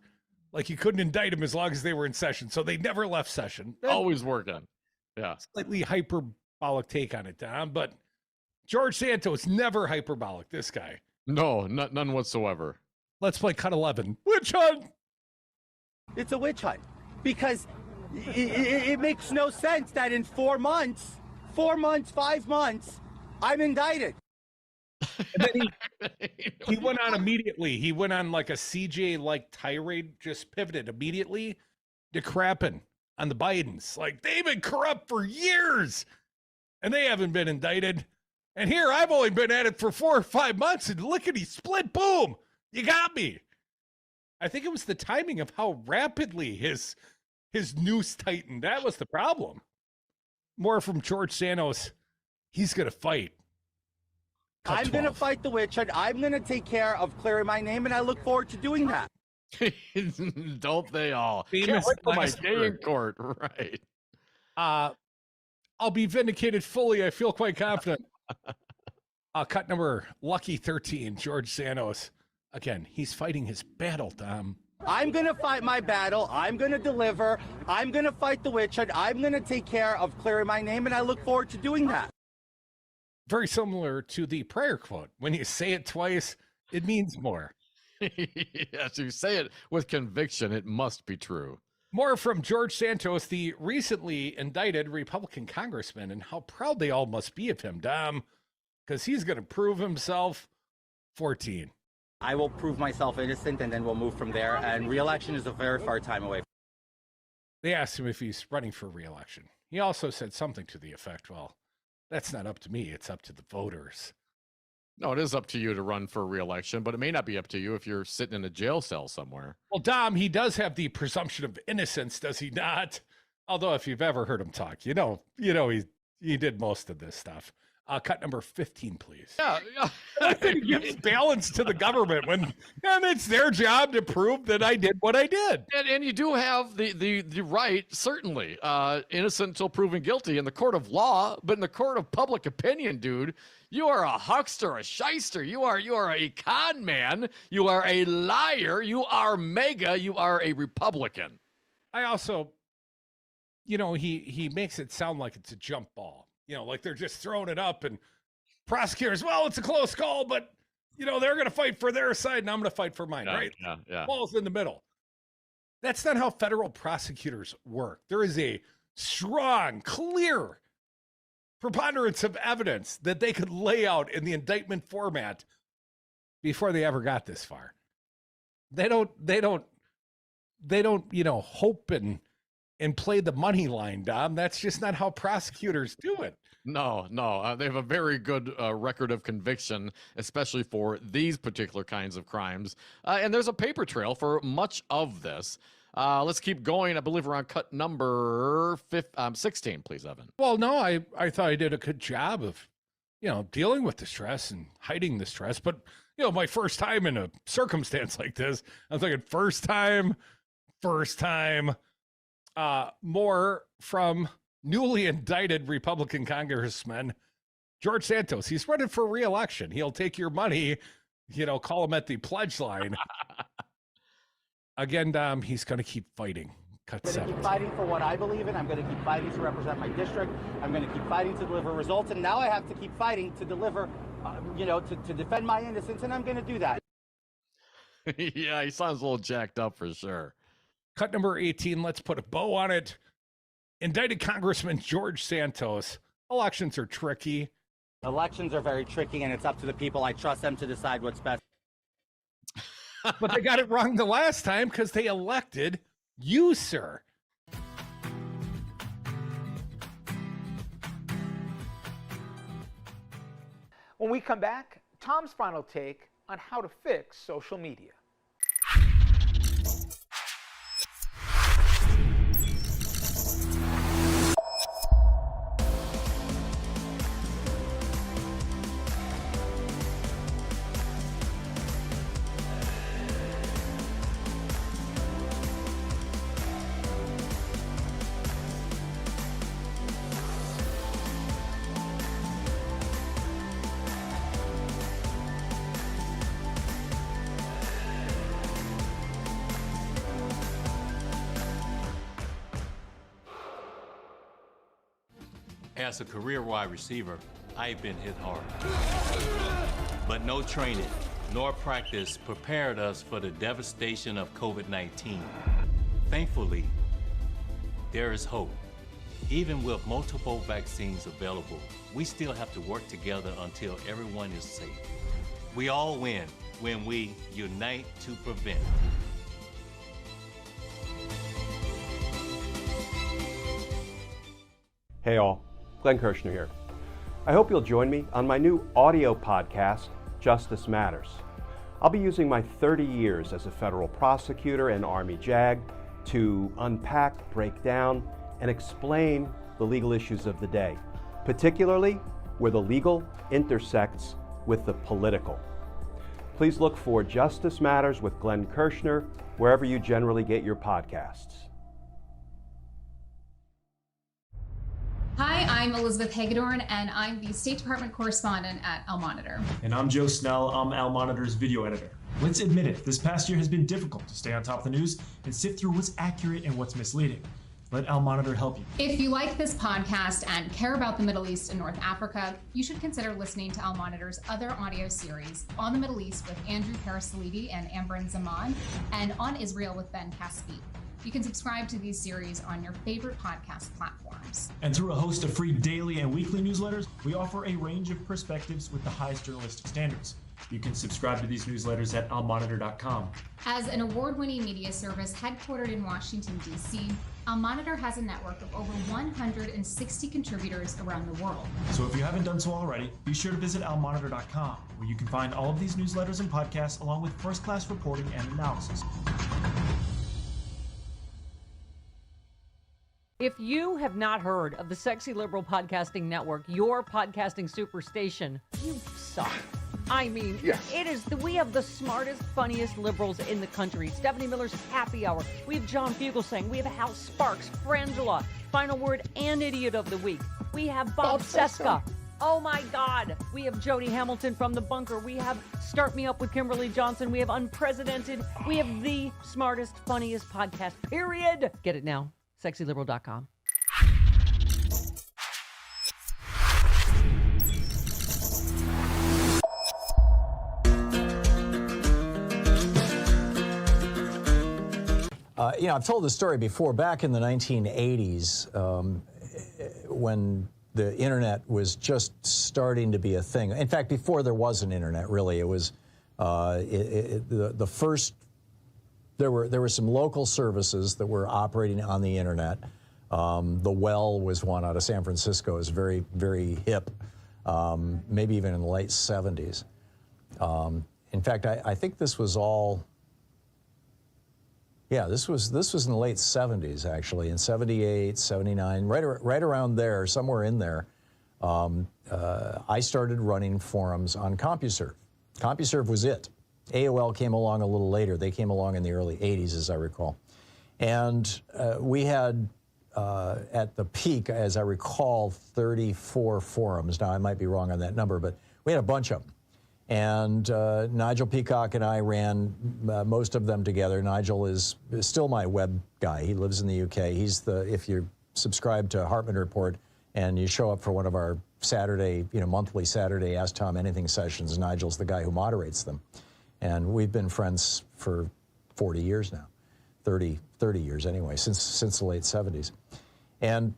Like, you couldn't indict them as long as they were in session, so they never left session. Always working. Yeah. Slightly hyperbolic take on it, Tom, but George Santos, never hyperbolic, this guy. No, none whatsoever. Let's play cut 11. Witch hunt! It's a witch hunt because it makes no sense that in 4 months, 5 months, I'm indicted. And then he went on immediately. He went on like a CJ-like tirade, just pivoted immediately to crapping on the Bidens. Like, they've been corrupt for years, and they haven't been indicted. And here, I've only been at it for 4 or 5 months, and lickety split, boom, you got me. I think it was the timing of how rapidly his noose tightened. That was the problem. More from George Santos. He's going to fight. I'm going to fight the witch hunt. I'm going to take care of clearing my name, and I look forward to doing that. Don't they all? Famous Can't wait for my last day in word. court, right? I'll be vindicated fully. I feel quite confident. Cut number lucky 13, George Santos. Again, he's fighting his battle, Tom. I'm going to fight my battle. I'm going to deliver. I'm going to fight the witch hunt. I'm going to take care of clearing my name, and I look forward to doing that. Very similar to the prayer quote. When you say it twice, it means more. Yes, you say it with conviction, it must be true. More from George Santos, the recently indicted Republican congressman, and how proud they all must be of him, Dom, because he's going to prove himself 14. I will prove myself innocent, and then we'll move from there. And re-election is a very far time away. They asked him if he's running for re-election. He also said something to the effect, well, that's not up to me. It's up to the voters. No, it is up to you to run for re-election, but it may not be up to you if you're sitting in a jail cell somewhere. Well, Dom, he does have the presumption of innocence, does he not? Although, if you've ever heard him talk, you know he did most of this stuff. Cut number 15, please. Yeah. He gives balance to the government and it's their job to prove that I did what I did. And you do have the right, certainly, innocent until proven guilty in the court of law, but in the court of public opinion, dude, you are a huckster, a shyster. You are a con man. You are a liar. You are mega. You are a Republican. I also, he makes it sound like it's a jump ball. Like they're just throwing it up, and prosecutors, well, it's a close call, but, they're going to fight for their side, and I'm going to fight for mine, right? Yeah. Ball's in the middle. That's not how federal prosecutors work. There is a strong, clear preponderance of evidence that they could lay out in the indictment format before they ever got this far. They don't, hope and play the money line, Dom. That's just not how prosecutors do it. No. They have a very good record of conviction, especially for these particular kinds of crimes. And there's a paper trail for much of this. Let's keep going. I believe we're on cut number 16, please, Evan. Well, no, I thought I did a good job of dealing with the stress and hiding the stress. But, my first time in a circumstance like this, I'm thinking first time, more from newly indicted Republican Congressman George Santos. He's running for re-election. He'll take your money, call him at the pledge line. Again, Dom, he's going to keep fighting. I'm going to keep fighting for what I believe in. I'm going to keep fighting to represent my district. I'm going to keep fighting to deliver results. And now I have to keep fighting to deliver, to defend my innocence. And I'm going to do that. Yeah, he sounds a little jacked up for sure. Cut number 18. Let's put a bow on it. Indicted Congressman George Santos. Elections are tricky. Elections are very tricky, and it's up to the people. I trust them to decide what's best. But they got it wrong the last time because they elected you, sir. When we come back, Tom's final take on how to fix social media. As a career wide receiver, I've been hit hard. But no training nor practice prepared us for the devastation of COVID-19. Thankfully, there is hope. Even with multiple vaccines available, we still have to work together until everyone is safe. We all win when we unite to prevent. Hey all, Glenn Kirschner here. I hope you'll join me on my new audio podcast, Justice Matters. I'll be using my 30 years as a federal prosecutor and Army JAG to unpack, break down, and explain the legal issues of the day, particularly where the legal intersects with the political. Please look for Justice Matters with Glenn Kirschner wherever you generally get your podcasts. Hi, I'm Elizabeth Hagedorn, and I'm the State Department correspondent at El Monitor. And I'm Joe Snell. I'm El Monitor's video editor. Let's admit it, this past year has been difficult to stay on top of the news and sift through what's accurate and what's misleading. Let El Monitor help you. If you like this podcast and care about the Middle East and North Africa, you should consider listening to El Monitor's other audio series, On the Middle East with Andrew Parasalidi and Amberin Zaman, and On Israel with Ben Caspi. You can subscribe to these series on your favorite podcast platforms. And through a host of free daily and weekly newsletters, we offer a range of perspectives with the highest journalistic standards. You can subscribe to these newsletters at elmonitor.com. As an award-winning media service headquartered in Washington, D.C., El Monitor has a network of over 160 contributors around the world. So if you haven't done so already, be sure to visit elmonitor.com, where you can find all of these newsletters and podcasts along with first-class reporting and analysis. If you have not heard of the Sexy Liberal Podcasting Network, your podcasting superstation, you suck. I mean, it is we have the smartest, funniest liberals in the country. Stephanie Miller's Happy Hour. We have John Fugelsang. We have Hal Sparks, Frangela, Final Word, and Idiot of the Week. We have Bob Seska. Oh my God. We have Jody Hamilton from The Bunker. We have Start Me Up with Kimberly Johnson. We have Unprecedented. We have the smartest, funniest podcast, period. Get it now. SexyLiberal.com. I've told this story before. Back in the 1980s, when the internet was just starting to be a thing. In fact, before there was an internet, really, it was the first. There were some local services that were operating on the internet. The Well was one out of San Francisco. It was very, very hip, maybe even in the late 70s. In fact, I think this was all. Yeah, this was in the late 70s, actually, in 78, 79, right around there, somewhere in there. I started running forums on CompuServe. CompuServe was it. AOL came along a little later. They came along in the early 80s, as I recall. And we had, at the peak, as I recall, 34 forums. Now, I might be wrong on that number, but we had a bunch of them. And Nigel Peacock and I ran most of them together. Nigel is still my web guy. He lives in the UK. He's if you subscribe to Hartmann Report and you show up for one of our Saturday, monthly Saturday Ask Tom Anything sessions, Nigel's the guy who moderates them. And we've been friends for 40 years now, 30 years anyway, since the late 70s. And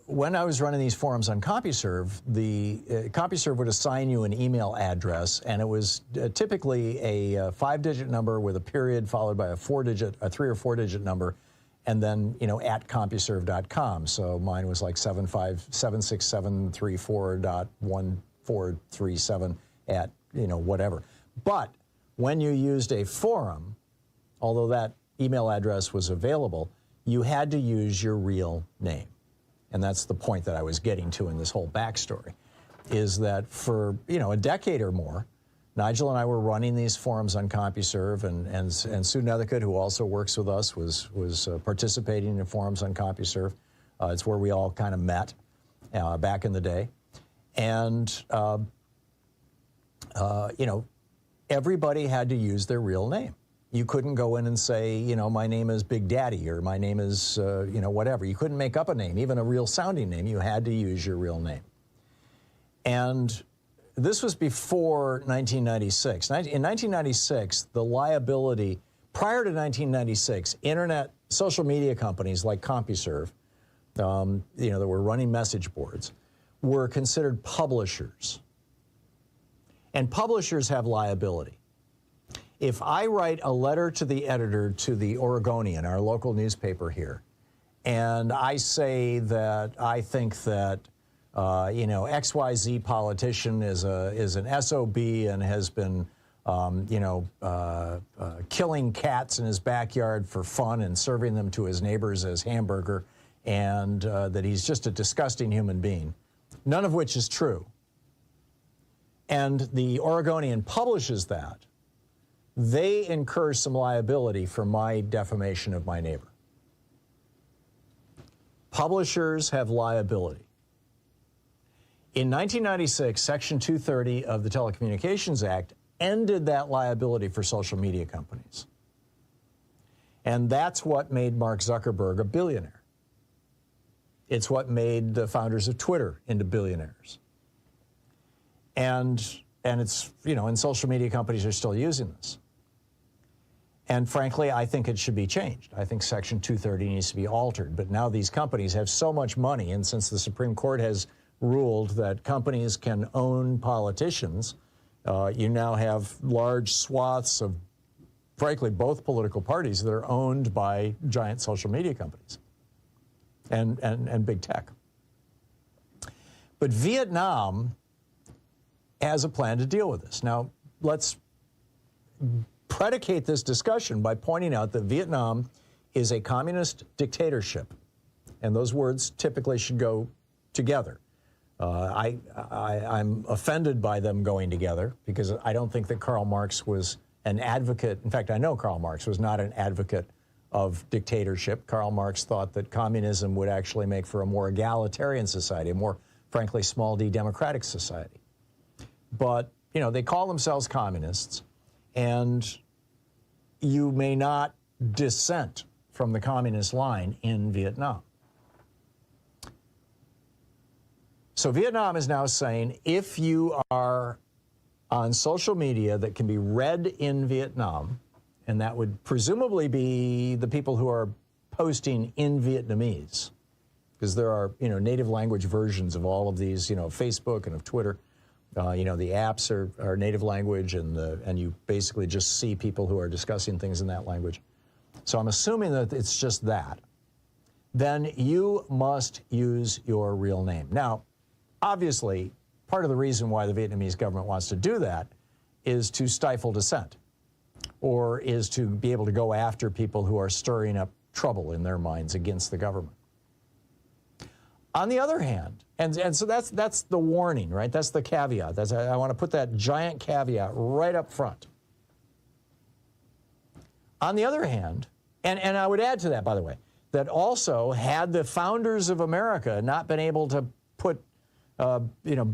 when I was running these forums on CompuServe, CompuServe would assign you an email address, and it was typically a 5-digit number with a period followed by a 3 or 4-digit number, and then at CompuServe.com. So mine was like 75764.1437 at whatever. But when you used a forum, although that email address was available, you had to use your real name. And that's the point that I was getting to in this whole backstory, is that for, a decade or more, Nigel and I were running these forums on CompuServe, and Sue Nethercutt, who also works with us, was participating in forums on CompuServe. It's where we all kind of met back in the day. And, everybody had to use their real name. You couldn't go in and say, my name is Big Daddy, or my name is, whatever. You couldn't make up a name, even a real sounding name. You had to use your real name. And this was before 1996. In 1996, the liability, prior to 1996, internet, social media companies like CompuServe, that were running message boards, were considered publishers. And publishers have liability. If I write a letter to the editor to the Oregonian, our local newspaper here, and I say that I think that XYZ politician is an SOB and has been killing cats in his backyard for fun and serving them to his neighbors as hamburger, and that he's just a disgusting human being, none of which is true, and the Oregonian publishes that, they incur some liability for my defamation of my neighbor. Publishers have liability. In 1996, Section 230 of the Telecommunications Act ended that liability for social media companies. And that's what made Mark Zuckerberg a billionaire. It's what made the founders of Twitter into billionaires. And it's, and social media companies are still using this. And frankly, I think it should be changed. I think Section 230 needs to be altered. But now these companies have so much money, and since the Supreme Court has ruled that companies can own politicians, you now have large swaths of, frankly, both political parties that are owned by giant social media companies and big tech. But Vietnam has a plan to deal with this. Now, let's predicate this discussion by pointing out that Vietnam is a communist dictatorship, and those words typically should go together. I'm offended by them going together because I don't think that Karl Marx was an advocate. In fact, I know Karl Marx was not an advocate of dictatorship. Karl Marx thought that communism would actually make for a more egalitarian society, a more, frankly, small d democratic society. But, they call themselves communists, and you may not dissent from the communist line in Vietnam. So Vietnam is now saying, if you are on social media that can be read in Vietnam, and that would presumably be the people who are posting in Vietnamese, because there are, native language versions of all of these, Facebook and of Twitter. The apps are native language, and you basically just see people who are discussing things in that language. So I'm assuming that it's just that. Then you must use your real name. Now, obviously, part of the reason why the Vietnamese government wants to do that is to stifle dissent, or is to be able to go after people who are stirring up trouble in their minds against the government. On the other hand, and so that's the warning, right? That's the caveat. I want to put that giant caveat right up front. On the other hand, and I would add to that, by the way, that also had the founders of America not been able to put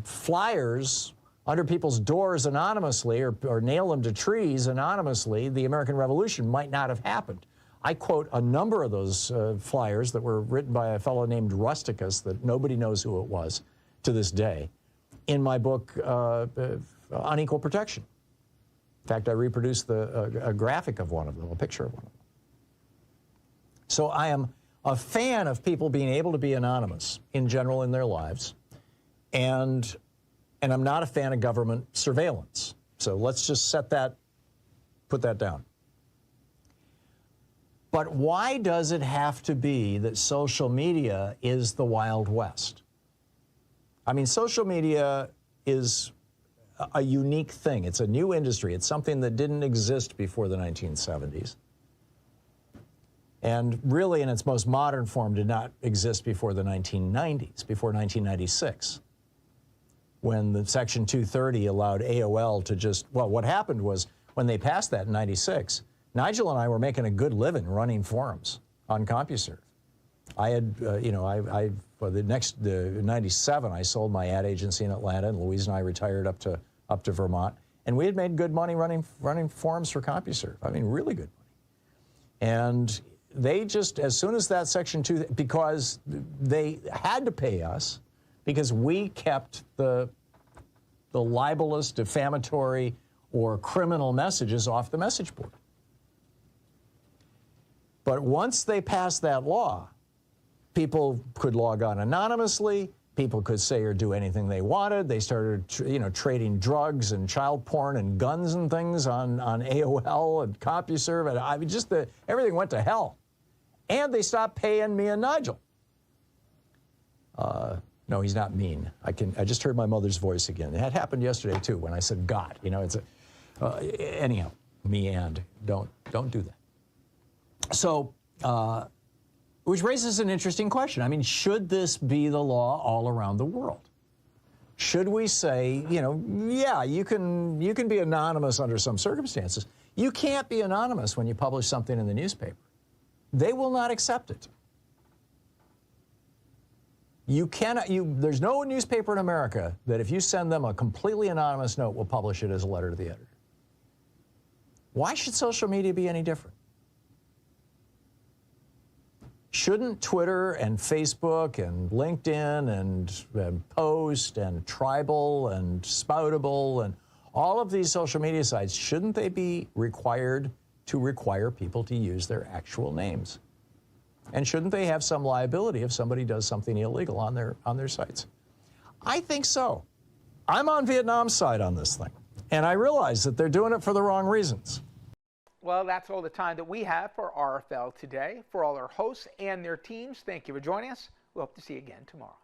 flyers under people's doors anonymously or nail them to trees anonymously, the American Revolution might not have happened. I quote a number of those flyers that were written by a fellow named Rusticus that nobody knows who it was to this day in my book, Unequal Protection. In fact, I reproduced a graphic of one of them, a picture of one of them. So I am a fan of people being able to be anonymous in general in their lives, and I'm not a fan of government surveillance. So let's just put that down. But why does it have to be that social media is the Wild West? I mean, social media is a unique thing. It's a new industry. It's something that didn't exist before the 1970s. And really, in its most modern form, did not exist before the 1990s, before 1996, when the Section 230 allowed AOL to just, well, what happened was when they passed that in 96, Nigel and I were making a good living running forums on CompuServe. I had, the 97, I sold my ad agency in Atlanta, and Louise and I retired up to Vermont, and we had made good money running forums for CompuServe. I mean, really good money. And they just, as soon as that Section 2, because they had to pay us, because we kept the libelous, defamatory, or criminal messages off the message board. But once they passed that law, people could log on anonymously, people could say or do anything they wanted. They started, trading drugs and child porn and guns and things on AOL and CompuServe, and I mean, everything went to hell. And they stopped paying me and Nigel. No, he's not mean. I just heard my mother's voice again. That happened yesterday too when I said God. Anyhow, me and don't do that. So, which raises an interesting question. I mean, should this be the law all around the world? Should we say, yeah, you can be anonymous under some circumstances. You can't be anonymous when you publish something in the newspaper. They will not accept it. There's no newspaper in America that if you send them a completely anonymous note will publish it as a letter to the editor. Why should social media be any different? Shouldn't Twitter and Facebook and LinkedIn and Post and Tribal and Spoutable and all of these social media sites, shouldn't they be required to require people to use their actual names? And shouldn't they have some liability if somebody does something illegal on their sites? I think so. I'm on Vietnam's side on this thing, and I realize that they're doing it for the wrong reasons. Well, that's all the time that we have for RFL today. For all our hosts and their teams, thank you for joining us. We hope to see you again tomorrow.